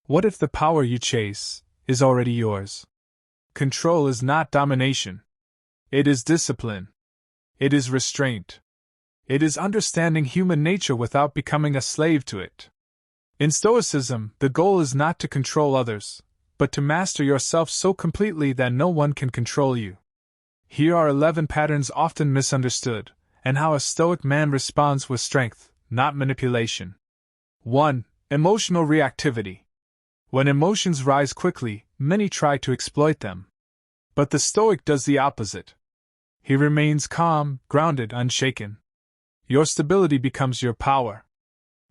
What if the power you chase is already yours? Control is not domination. It is discipline. It is restraint. It is understanding human nature without becoming a slave to it. In Stoicism, the goal is not to control others, but to master yourself so completely that no one can control you. Here are 11 patterns often misunderstood, and how a Stoic man responds with strength, not manipulation. 1. Emotional reactivity. When emotions rise quickly, many try to exploit them. But the Stoic does the opposite. He remains calm, grounded, unshaken. Your stability becomes your power.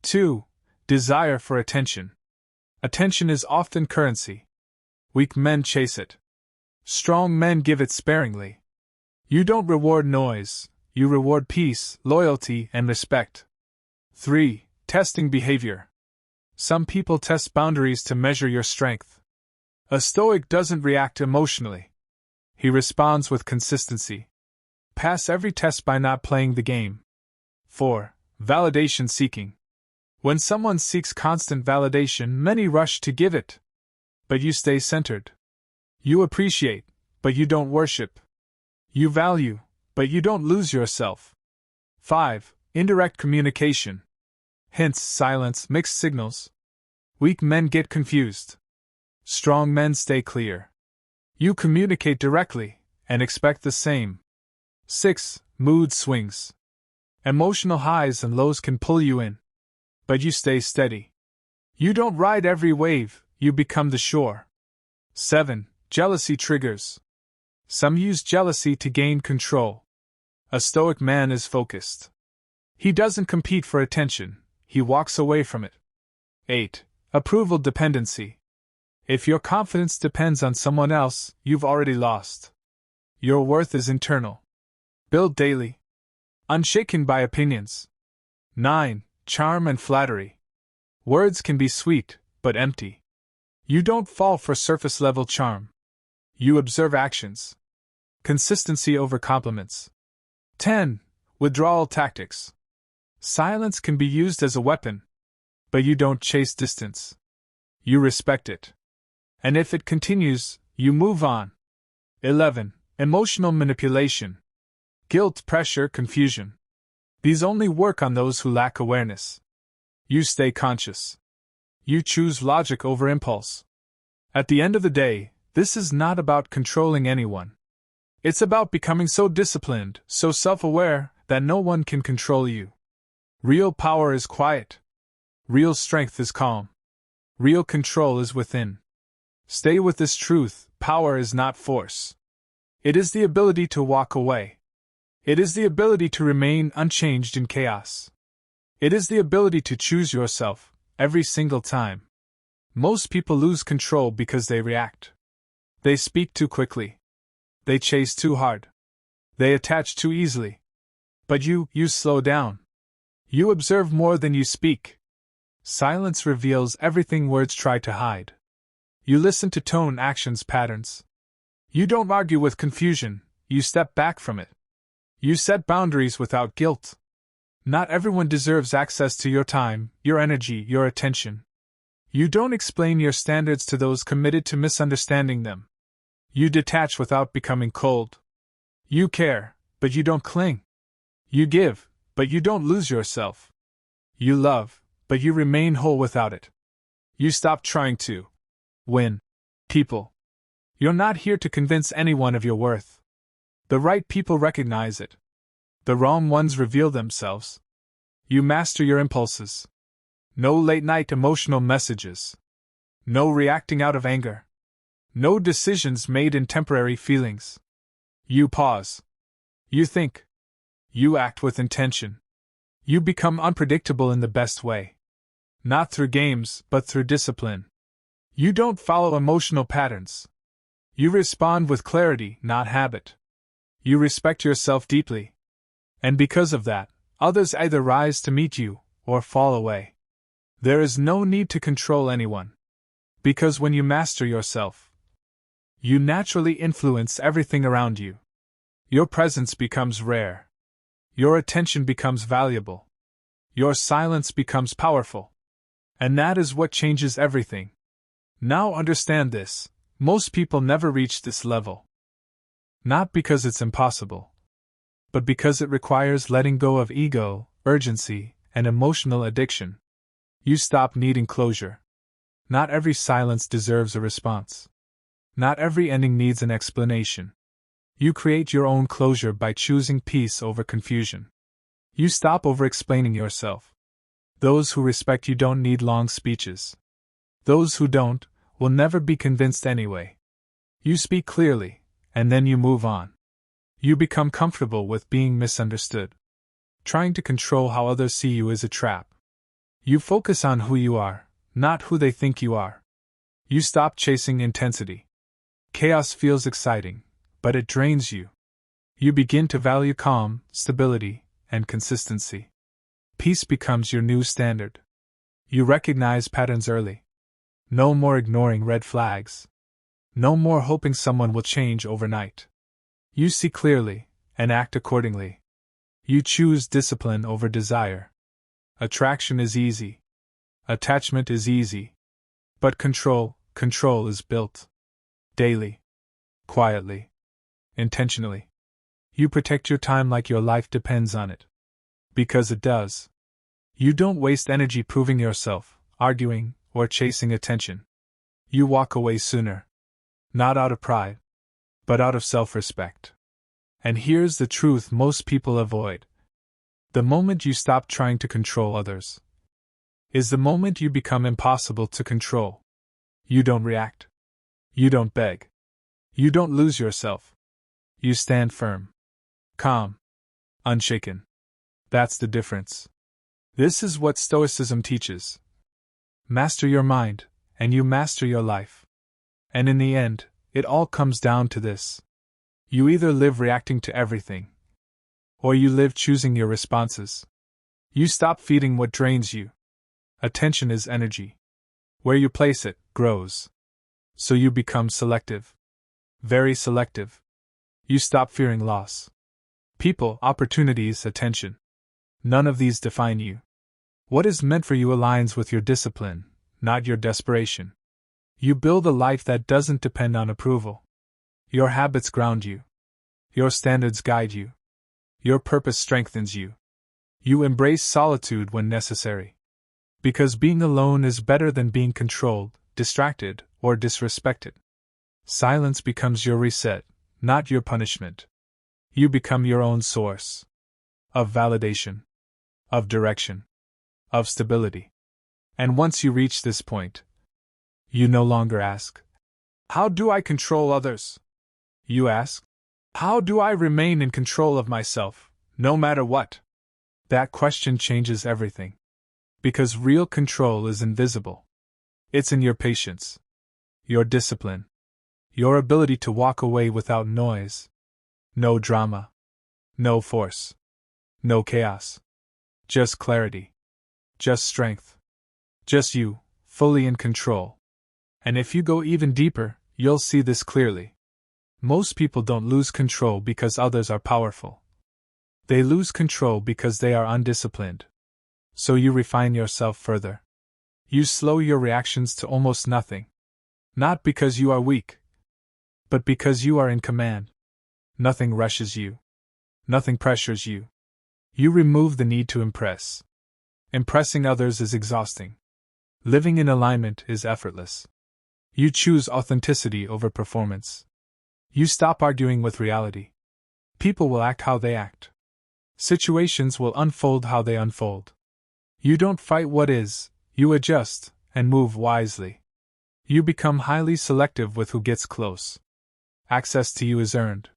2. Desire for attention. Attention is often currency. Weak men chase it. Strong men give it sparingly. You don't reward noise, you reward peace, loyalty, and respect. 3. Testing behavior. Some people test boundaries to measure your strength. A Stoic doesn't react emotionally. He responds with consistency. Pass every test by not playing the game. 4. Validation seeking. When someone seeks constant validation, many rush to give it. But you stay centered. You appreciate, but you don't worship. You value, but you don't lose yourself. 5. Indirect communication. Hints, silence, mixed signals. Weak men get confused. Strong men stay clear. You communicate directly, and expect the same. 6. Mood swings. Emotional highs and lows can pull you in. But you stay steady. You don't ride every wave, you become the shore. 7. Jealousy triggers. Some use jealousy to gain control. A Stoic man is focused. He doesn't compete for attention, he walks away from it. 8. Approval dependency. If your confidence depends on someone else, you've already lost. Your worth is internal. Build daily. Unshaken by opinions. 9. Charm and flattery. Words can be sweet, but empty. You don't fall for surface-level charm. You observe actions. Consistency over compliments. 10. Withdrawal tactics. Silence can be used as a weapon, but you don't chase distance. You respect it. And if it continues, you move on. 11. Emotional manipulation. Guilt, pressure, confusion. These only work on those who lack awareness. You stay conscious. You choose logic over impulse. At the end of the day, this is not about controlling anyone. It's about becoming so disciplined, so self-aware, that no one can control you. Real power is quiet. Real strength is calm. Real control is within. Stay with this truth: power is not force. It is the ability to walk away. It is the ability to remain unchanged in chaos. It is the ability to choose yourself, every single time. Most people lose control because they react. They speak too quickly. They chase too hard. They attach too easily. But you slow down. You observe more than you speak. Silence reveals everything words try to hide. You listen to tone, actions, patterns. You don't argue with confusion, you step back from it. You set boundaries without guilt. Not everyone deserves access to your time, your energy, your attention. You don't explain your standards to those committed to misunderstanding them. You detach without becoming cold. You care, but you don't cling. You give, but you don't lose yourself. You love, but you remain whole without it. You stop trying to win people. You're not here to convince anyone of your worth. The right people recognize it. The wrong ones reveal themselves. You master your impulses. No late-night emotional messages. No reacting out of anger. No decisions made in temporary feelings. You pause. You think. You act with intention. You become unpredictable in the best way. Not through games, but through discipline. You don't follow emotional patterns. You respond with clarity, not habit. You respect yourself deeply. And because of that, others either rise to meet you, or fall away. There is no need to control anyone. Because when you master yourself, you naturally influence everything around you. Your presence becomes rare. Your attention becomes valuable. Your silence becomes powerful. And that is what changes everything. Now understand this: most people never reach this level. Not because it's impossible, but because it requires letting go of ego, urgency, and emotional addiction. You stop needing closure. Not every silence deserves a response. Not every ending needs an explanation. You create your own closure by choosing peace over confusion. You stop over-explaining yourself. Those who respect you don't need long speeches. Those who don't will never be convinced anyway. You speak clearly, and then you move on. You become comfortable with being misunderstood. Trying to control how others see you is a trap. You focus on who you are, not who they think you are. You stop chasing intensity. Chaos feels exciting, but it drains you. You begin to value calm, stability, and consistency. Peace becomes your new standard. You recognize patterns early. No more ignoring red flags. No more hoping someone will change overnight. You see clearly, and act accordingly. You choose discipline over desire. Attraction is easy. Attachment is easy. But control is built. Daily. Quietly. Intentionally. You protect your time like your life depends on it. Because it does. You don't waste energy proving yourself, arguing, or chasing attention. You walk away sooner. Not out of pride, but out of self-respect. And here's the truth most people avoid. The moment you stop trying to control others is the moment you become impossible to control. You don't react. You don't beg. You don't lose yourself. You stand firm. Calm. Unshaken. That's the difference. This is what Stoicism teaches. Master your mind, and you master your life. And in the end, it all comes down to this. You either live reacting to everything, or you live choosing your responses. You stop feeding what drains you. Attention is energy. Where you place it, grows. So you become selective. Very selective. You stop fearing loss. People, opportunities, attention. None of these define you. What is meant for you aligns with your discipline, not your desperation. You build a life that doesn't depend on approval. Your habits ground you. Your standards guide you. Your purpose strengthens you. You embrace solitude when necessary. Because being alone is better than being controlled, distracted, or disrespected. Silence becomes your reset, not your punishment. You become your own source of validation, of direction, of stability. And once you reach this point, you no longer ask, "How do I control others?" You ask, "How do I remain in control of myself, no matter what?" That question changes everything. Because real control is invisible. It's in your patience, your discipline, your ability to walk away without noise. No drama. No force. No chaos. Just clarity. Just strength. Just you, fully in control. And if you go even deeper, you'll see this clearly. Most people don't lose control because others are powerful. They lose control because they are undisciplined. So you refine yourself further. You slow your reactions to almost nothing. Not because you are weak, but because you are in command. Nothing rushes you. Nothing pressures you. You remove the need to impress. Impressing others is exhausting. Living in alignment is effortless. You choose authenticity over performance. You stop arguing with reality. People will act how they act. Situations will unfold how they unfold. You don't fight what is, you adjust, and move wisely. You become highly selective with who gets close. Access to you is earned.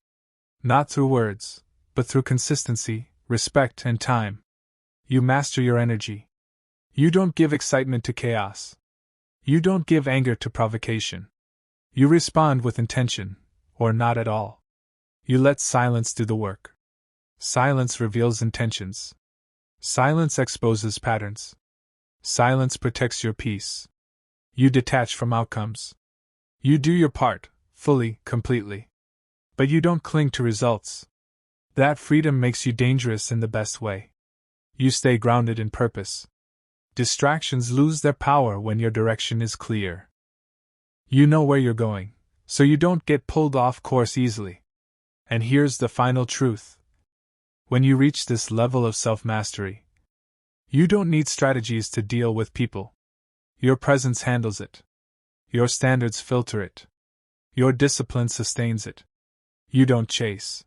Not through words, but through consistency, respect, and time. You master your energy. You don't give excitement to chaos. You don't give anger to provocation. You respond with intention, or not at all. You let silence do the work. Silence reveals intentions. Silence exposes patterns. Silence protects your peace. You detach from outcomes. You do your part, fully, completely. But you don't cling to results. That freedom makes you dangerous in the best way. You stay grounded in purpose. Distractions lose their power when your direction is clear. You know where you're going, so you don't get pulled off course easily. And here's the final truth. When you reach this level of self-mastery, you don't need strategies to deal with people. Your presence handles it. Your standards filter it. Your discipline sustains it. You don't chase.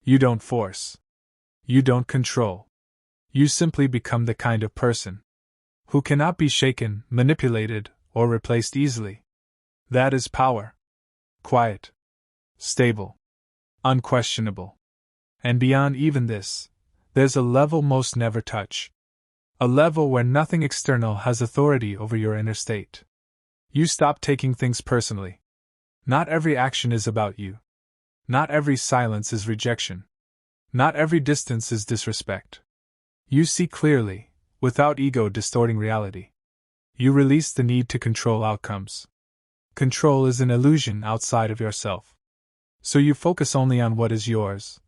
You don't force. You don't control. You simply become the kind of person who cannot be shaken, manipulated, or replaced easily. That is power. Quiet. Stable. Unquestionable. And beyond even this, there's a level most never touch. A level where nothing external has authority over your inner state. You stop taking things personally. Not every action is about you. Not every silence is rejection. Not every distance is disrespect. You see clearly, without ego distorting reality. You release the need to control outcomes. Control is an illusion outside of yourself. So you focus only on what is yours.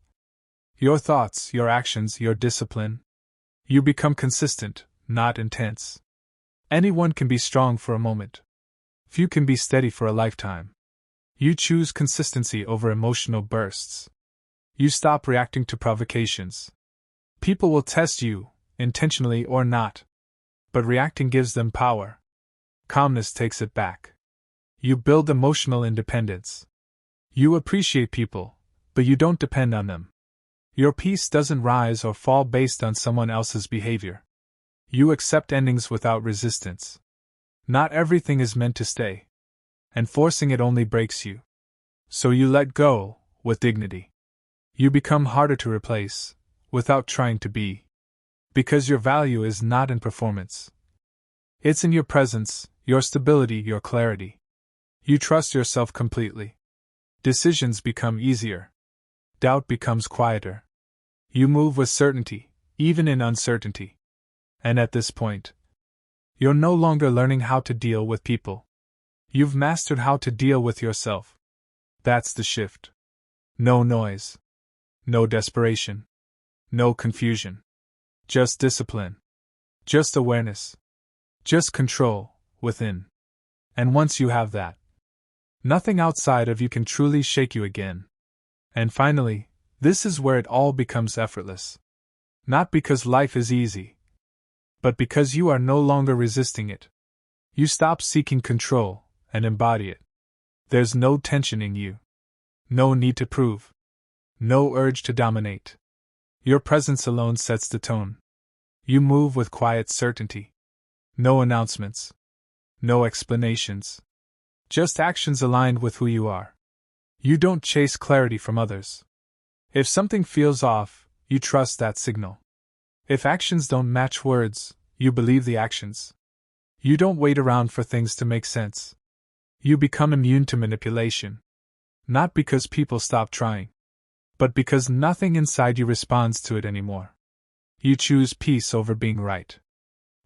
Your thoughts, your actions, your discipline. You become consistent, not intense. Anyone can be strong for a moment. Few can be steady for a lifetime. You choose consistency over emotional bursts. You stop reacting to provocations. People will test you, intentionally or not. But reacting gives them power. Calmness takes it back. You build emotional independence. You appreciate people, but you don't depend on them. Your peace doesn't rise or fall based on someone else's behavior. You accept endings without resistance. Not everything is meant to stay. And forcing it only breaks you. So you let go, with dignity. You become harder to replace, without trying to be. Because your value is not in performance. It's in your presence, your stability, your clarity. You trust yourself completely. Decisions become easier. Doubt becomes quieter. You move with certainty, even in uncertainty. And at this point, you're no longer learning how to deal with people. You've mastered how to deal with yourself. That's the shift. No noise. No desperation. No confusion. Just discipline. Just awareness. Just control, within. And once you have that, nothing outside of you can truly shake you again. And finally, this is where it all becomes effortless. Not because life is easy, but because you are no longer resisting it. You stop seeking control and embody it. There's no tension in you. No need to prove. No urge to dominate. Your presence alone sets the tone. You move with quiet certainty. No announcements. No explanations. Just actions aligned with who you are. You don't chase clarity from others. If something feels off, you trust that signal. If actions don't match words, you believe the actions. You don't wait around for things to make sense. You become immune to manipulation. Not because people stop trying, but because nothing inside you responds to it anymore. You choose peace over being right.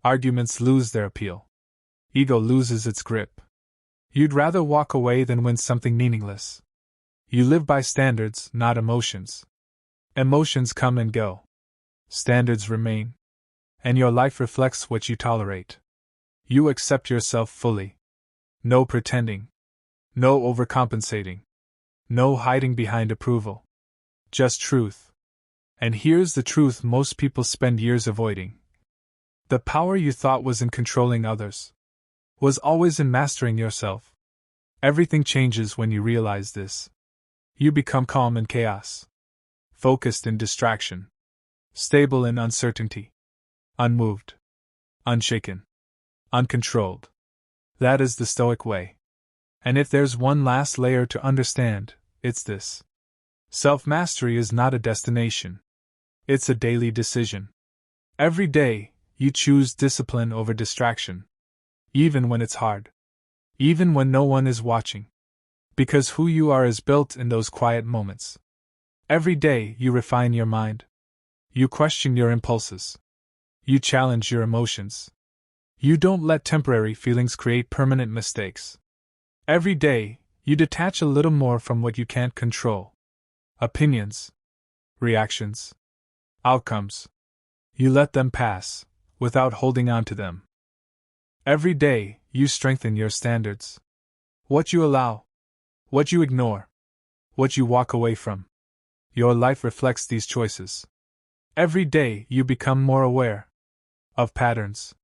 Arguments lose their appeal. Ego loses its grip. You'd rather walk away than win something meaningless. You live by standards, not emotions. Emotions come and go. Standards remain. And your life reflects what you tolerate. You accept yourself fully. No pretending. No overcompensating. No hiding behind approval. Just truth. And here's the truth most people spend years avoiding. The power you thought was in controlling others was always in mastering yourself. Everything changes when you realize this. You become calm in chaos, focused in distraction, stable in uncertainty, unmoved, unshaken, uncontrolled. That is the Stoic way. And if there's one last layer to understand, it's this. Self-mastery is not a destination. It's a daily decision. Every day, you choose discipline over distraction. Even when it's hard. Even when no one is watching. Because who you are is built in those quiet moments. Every day, you refine your mind. You question your impulses. You challenge your emotions. You don't let temporary feelings create permanent mistakes. Every day, you detach a little more from what you can't control. Opinions. Reactions. Outcomes. You let them pass, without holding on to them. Every day, you strengthen your standards. What you allow, what you ignore, what you walk away from. Your life reflects these choices. Every day you become more aware of patterns,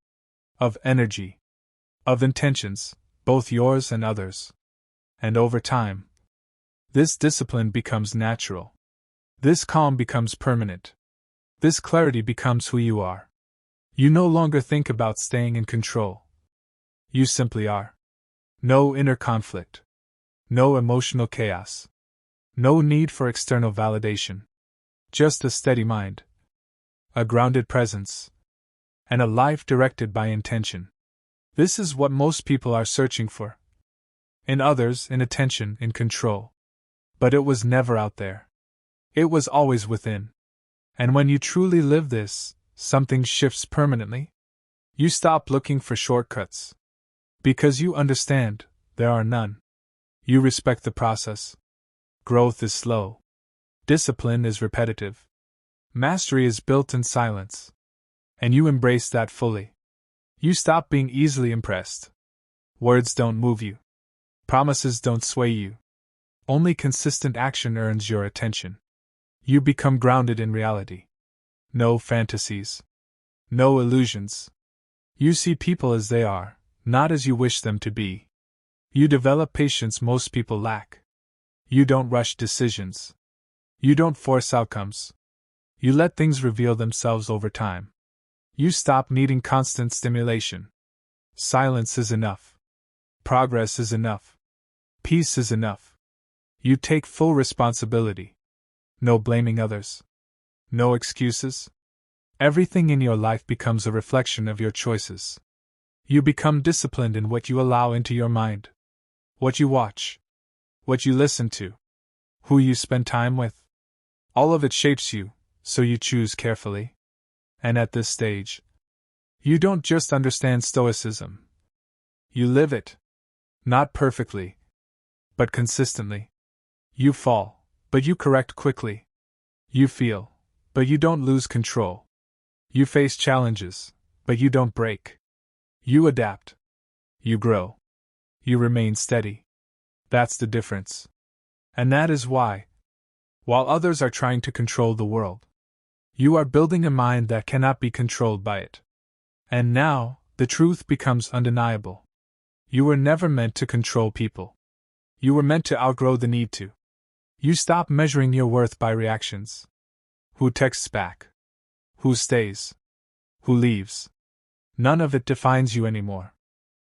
of energy, of intentions, both yours and others. And over time, this discipline becomes natural. This calm becomes permanent. This clarity becomes who you are. You no longer think about staying in control. You simply are. No inner conflict. No emotional chaos. No need for external validation. Just a steady mind. A grounded presence. And a life directed by intention. This is what most people are searching for. In others, in attention, in control. But it was never out there. It was always within. And when you truly live this, something shifts permanently. You stop looking for shortcuts. Because you understand, there are none. You respect the process. Growth is slow. Discipline is repetitive. Mastery is built in silence. And you embrace that fully. You stop being easily impressed. Words don't move you. Promises don't sway you. Only consistent action earns your attention. You become grounded in reality. No fantasies. No illusions. You see people as they are, not as you wish them to be. You develop patience most people lack. You don't rush decisions. You don't force outcomes. You let things reveal themselves over time. You stop needing constant stimulation. Silence is enough. Progress is enough. Peace is enough. You take full responsibility. No blaming others. No excuses. Everything in your life becomes a reflection of your choices. You become disciplined in what you allow into your mind. What you watch. What you listen to. Who you spend time with. All of it shapes you, so you choose carefully. And at this stage, you don't just understand Stoicism. You live it. Not perfectly, but consistently. You fall, but you correct quickly. You feel, but you don't lose control. You face challenges, but you don't break. You adapt. You grow. You remain steady. That's the difference. And that is why, while others are trying to control the world, you are building a mind that cannot be controlled by it. And now, the truth becomes undeniable. You were never meant to control people. You were meant to outgrow the need to. You stop measuring your worth by reactions. Who texts back? Who stays? Who leaves? None of it defines you anymore.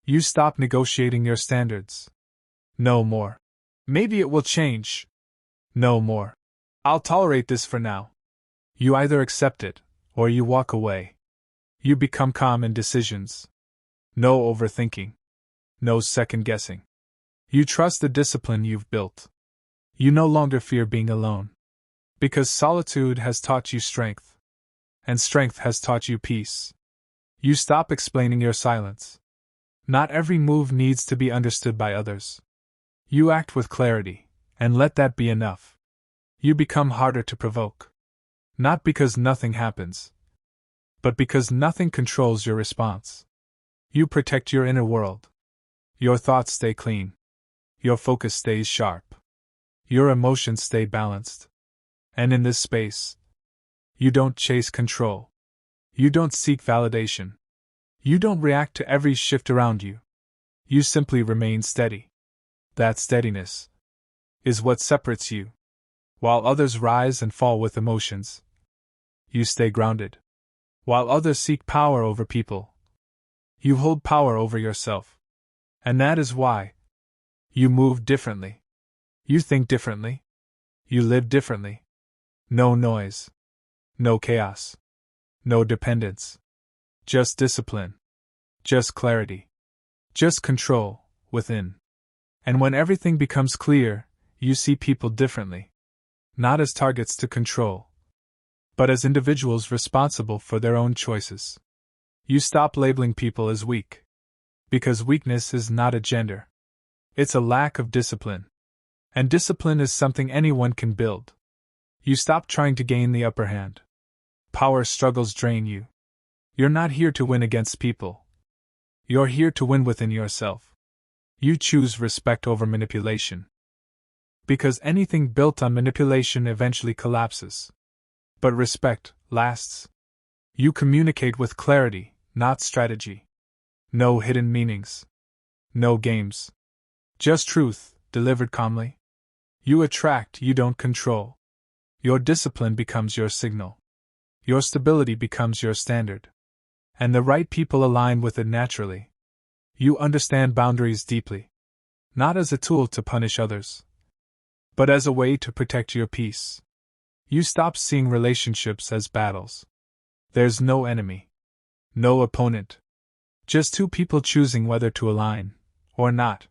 You stop negotiating your standards. No more. Maybe it will change. No more. I'll tolerate this for now. You either accept it, or you walk away. You become calm in decisions. No overthinking. No second guessing. You trust the discipline you've built. You no longer fear being alone. Because solitude has taught you strength. And strength has taught you peace. You stop explaining your silence. Not every move needs to be understood by others. You act with clarity, and let that be enough. You become harder to provoke. Not because nothing happens, but because nothing controls your response. You protect your inner world. Your thoughts stay clean. Your focus stays sharp. Your emotions stay balanced. And in this space, you don't chase control. You don't seek validation. You don't react to every shift around you. You simply remain steady. That steadiness is what separates you. While others rise and fall with emotions, you stay grounded. While others seek power over people, you hold power over yourself. And that is why you move differently. You think differently. You live differently. No noise. No chaos. No dependence. Just discipline. Just clarity. Just control, within. And when everything becomes clear, you see people differently. Not as targets to control, but as individuals responsible for their own choices. You stop labeling people as weak. Because weakness is not a gender. It's a lack of discipline. And discipline is something anyone can build. You stop trying to gain the upper hand. Power struggles drain you. You're not here to win against people. You're here to win within yourself. You choose respect over manipulation. Because anything built on manipulation eventually collapses. But respect lasts. You communicate with clarity, not strategy. No hidden meanings. No games. Just truth, delivered calmly. You attract, you don't control. Your discipline becomes your signal. Your stability becomes your standard. And the right people align with it naturally. You understand boundaries deeply. Not as a tool to punish others, but as a way to protect your peace. You stop seeing relationships as battles. There's no enemy. No opponent. Just two people choosing whether to align, or not.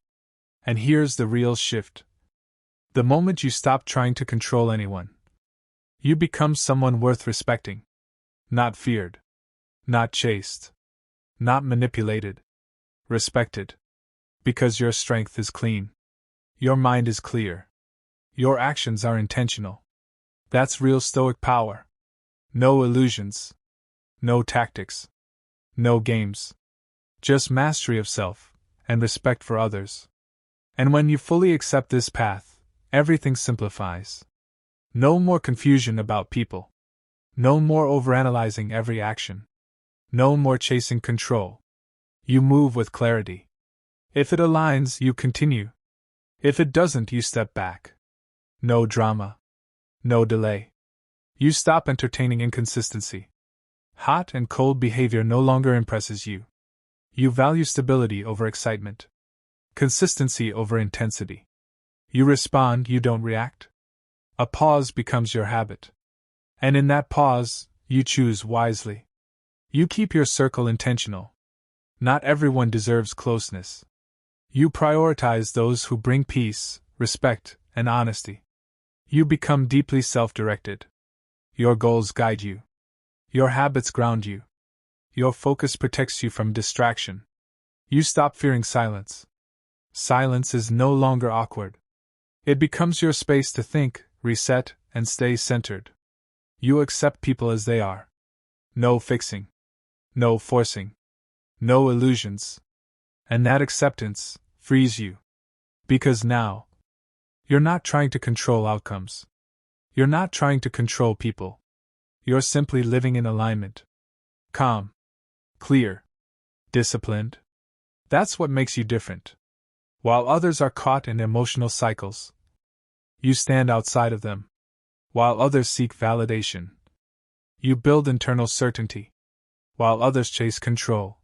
And here's the real shift. The moment you stop trying to control anyone, you become someone worth respecting. Not feared. Not chased. Not manipulated. Respected. Because your strength is clean. Your mind is clear. Your actions are intentional. That's real Stoic power. No illusions. No tactics. No games. Just mastery of self, and respect for others. And when you fully accept this path, everything simplifies. No more confusion about people. No more overanalyzing every action. No more chasing control. You move with clarity. If it aligns, you continue. If it doesn't, you step back. No drama. No delay. You stop entertaining inconsistency. Hot and cold behavior no longer impresses you. You value stability over excitement. Consistency over intensity. You respond, you don't react. A pause becomes your habit. And in that pause, you choose wisely. You keep your circle intentional. Not everyone deserves closeness. You prioritize those who bring peace, respect, and honesty. You become deeply self-directed. Your goals guide you. Your habits ground you. Your focus protects you from distraction. You stop fearing silence. Silence is no longer awkward. It becomes your space to think, reset, and stay centered. You accept people as they are. No fixing. No forcing. No illusions. And that acceptance frees you. Because now, you're not trying to control outcomes. You're not trying to control people. You're simply living in alignment. Calm. Clear. Disciplined. That's what makes you different. While others are caught in emotional cycles, you stand outside of them. While others seek validation, you build internal certainty. While others chase control,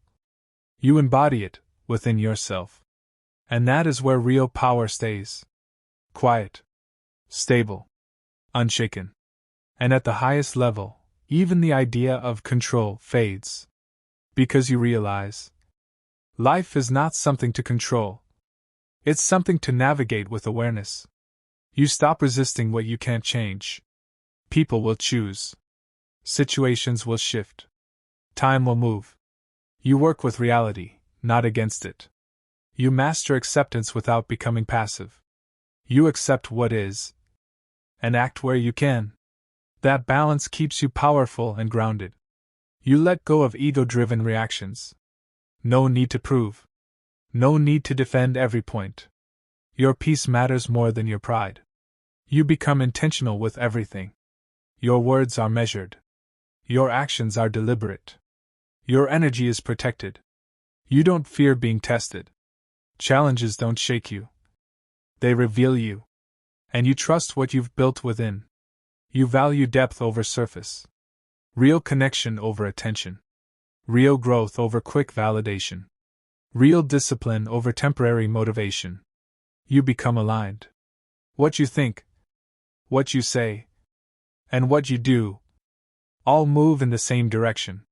you embody it within yourself. And that is where real power stays. Quiet. Stable. Unshaken. And at the highest level, even the idea of control fades. Because you realize, life is not something to control. It's something to navigate with awareness. You stop resisting what you can't change. People will choose. Situations will shift. Time will move. You work with reality, not against it. You master acceptance without becoming passive. You accept what is, and act where you can. That balance keeps you powerful and grounded. You let go of ego-driven reactions. No need to prove. No need to defend every point. Your peace matters more than your pride. You become intentional with everything. Your words are measured. Your actions are deliberate. Your energy is protected. You don't fear being tested. Challenges don't shake you. They reveal you. And you trust what you've built within. You value depth over surface. Real connection over attention. Real growth over quick validation. Real discipline over temporary motivation. You become aligned. What you think, what you say, and what you do all move in the same direction.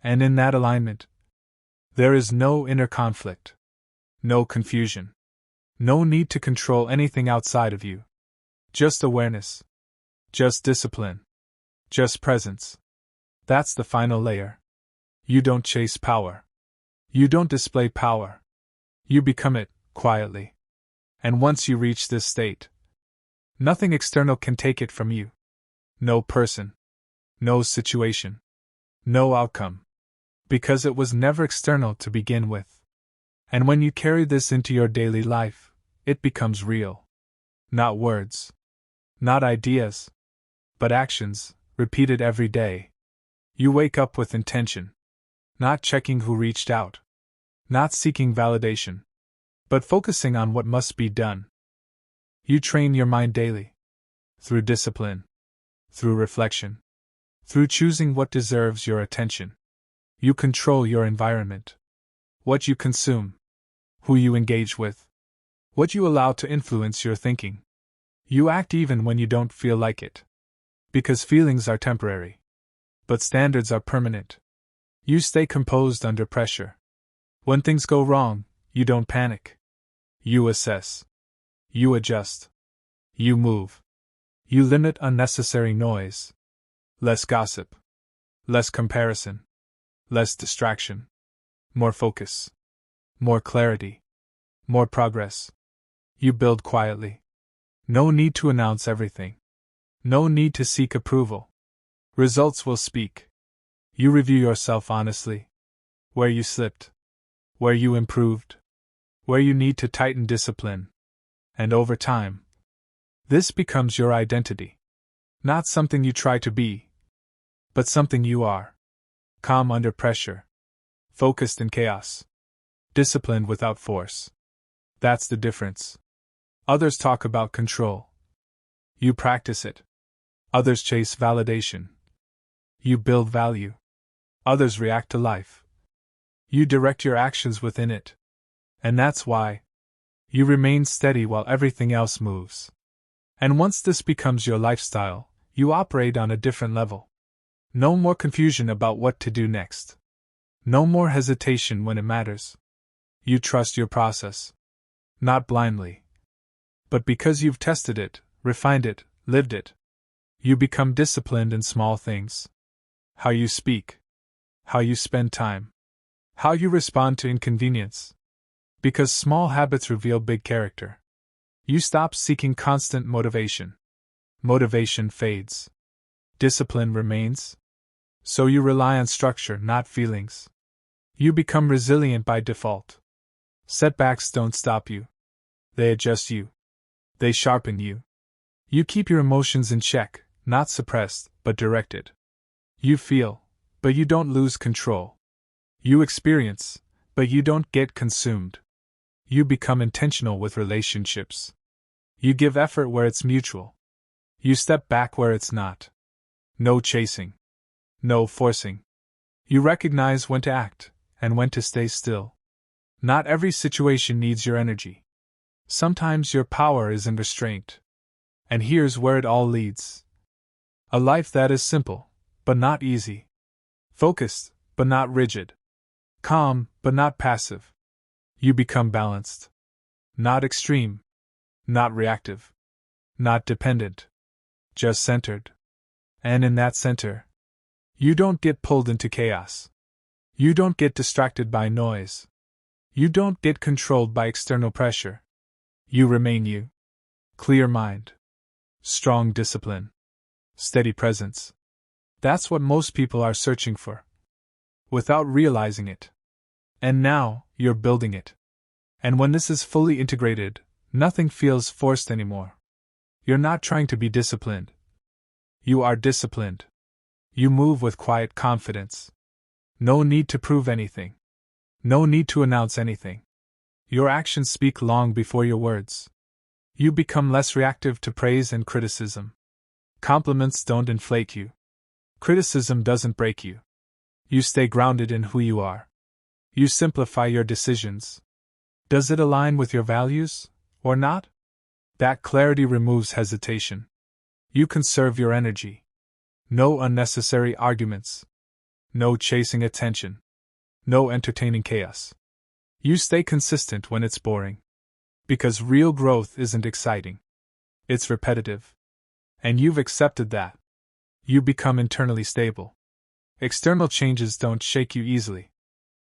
And in that alignment, there is no inner conflict, no confusion, no need to control anything outside of you. Just awareness, just discipline, just presence. That's the final layer. You don't chase power. You don't display power. You become it, quietly. And once you reach this state, nothing external can take it from you. No person. No situation. No outcome. Because it was never external to begin with. And when you carry this into your daily life, it becomes real. Not words. Not ideas. But actions, repeated every day. You wake up with intention. Not checking who reached out. Not seeking validation. But focusing on what must be done. You train your mind daily. Through discipline. Through reflection. Through choosing what deserves your attention. You control your environment. What you consume. Who you engage with. What you allow to influence your thinking. You act even when you don't feel like it. Because feelings are temporary. But standards are permanent. You stay composed under pressure. When things go wrong, you don't panic. You assess. You adjust. You move. You limit unnecessary noise. Less gossip. Less comparison. Less distraction. More focus. More clarity. More progress. You build quietly. No need to announce everything. No need to seek approval. Results will speak. You review yourself honestly. Where you slipped. Where you improved. Where you need to tighten discipline. And over time, this becomes your identity. Not something you try to be, but something you are. Calm under pressure. Focused in chaos. Disciplined without force. That's the difference. Others talk about control. You practice it. Others chase validation. You build value. Others react to life. You direct your actions within it. And that's why you remain steady while everything else moves. And once this becomes your lifestyle, you operate on a different level. No more confusion about what to do next. No more hesitation when it matters. You trust your process. Not blindly. But because you've tested it, refined it, lived it. You become disciplined in small things. How you speak. How you spend time. How you respond to inconvenience. Because small habits reveal big character. You stop seeking constant motivation. Motivation fades. Discipline remains. So you rely on structure, not feelings. You become resilient by default. Setbacks don't stop you. They adjust you. They sharpen you. You keep your emotions in check, not suppressed, but directed. You feel, but you don't lose control. You experience, but you don't get consumed. You become intentional with relationships. You give effort where it's mutual. You step back where it's not. No chasing. No forcing. You recognize when to act, and when to stay still. Not every situation needs your energy. Sometimes your power is in restraint. And here's where it all leads. A life that is simple, but not easy. Focused, but not rigid. Calm, but not passive. You become balanced. Not extreme. Not reactive. Not dependent. Just centered. And in that center, you don't get pulled into chaos. You don't get distracted by noise. You don't get controlled by external pressure. You remain you. Clear mind. Strong discipline. Steady presence. That's what most people are searching for. Without realizing it. And now, you're building it. And when this is fully integrated, nothing feels forced anymore. You're not trying to be disciplined. You are disciplined. You move with quiet confidence. No need to prove anything. No need to announce anything. Your actions speak long before your words. You become less reactive to praise and criticism. Compliments don't inflate you. Criticism doesn't break you. You stay grounded in who you are. You simplify your decisions. Does it align with your values, or not? That clarity removes hesitation. You conserve your energy. No unnecessary arguments. No chasing attention. No entertaining chaos. You stay consistent when it's boring. Because real growth isn't exciting. It's repetitive. And you've accepted that. You become internally stable. External changes don't shake you easily.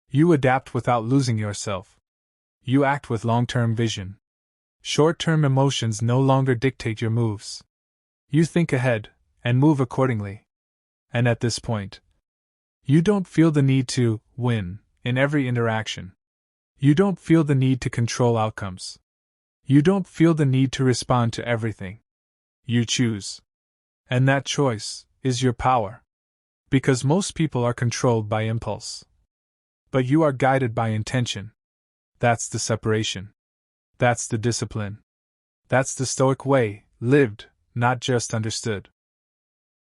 You adapt without losing yourself. You act with long-term vision. Short-term emotions no longer dictate your moves. You think ahead, and move accordingly. And at this point, you don't feel the need to win in every interaction. You don't feel the need to control outcomes. You don't feel the need to respond to everything. You choose. And that choice is your power. Because most people are controlled by impulse. But you are guided by intention. That's the separation. That's the discipline. That's the Stoic way, lived, not just understood.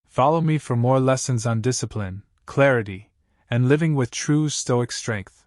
Follow me for more lessons on discipline, clarity, and living with true Stoic strength.